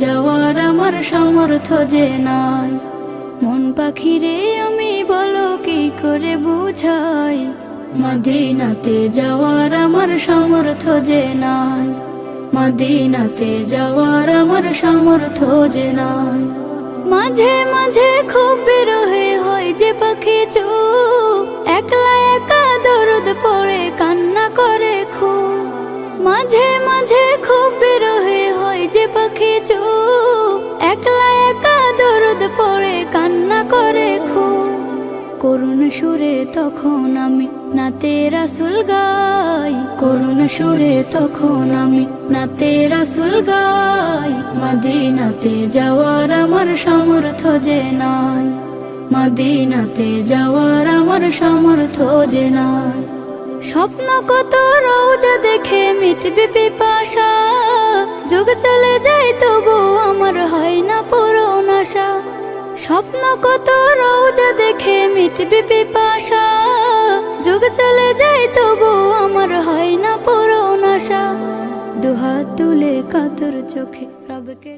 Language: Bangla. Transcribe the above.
যাওয়ার আমার সামর্থ্য যে নাই। মন পাখিরে আমি বলো কি করে বুঝাই, মদিনাতে যাওয়ার আমার সামর্থ্য যে নাই। মদিনাতে যাওয়ার আমার সামর্থ্য যে নাই। মাঝে মাঝে খুব বিরহে হয় যে পাখি চুপ, একলা একা দরদ পড়ে কান্না করে খুব। মাঝে মাঝে খুব বিরহে হয় যে পাখি চুপ, একলা একা দরদ পড়ে কান্না করে খুব। করুণ সুরে তখন আমি নাতে রাসূল গাই, করুণ সুরে তখন আমি নাতে রাসূল গাই। মদিনাতে যাওয়ার আমার সামর্থ্য যে নাই। মদিনাতে যাওয়ার আমার সামর্থ্য যে নাই। স্বপ্ন কত রোজা দেখে মিটবে পিপাসা, যুগ চলে যায় তবু আমার হয় না পূরণ আশা। স্বপ্ন কত রোজা দেখে মিটবে পিপাসা, যুগ চলে যায় তবু আমার হয় না পূরণ আশা। দুহাত তুলে কাতর চোখে রবকে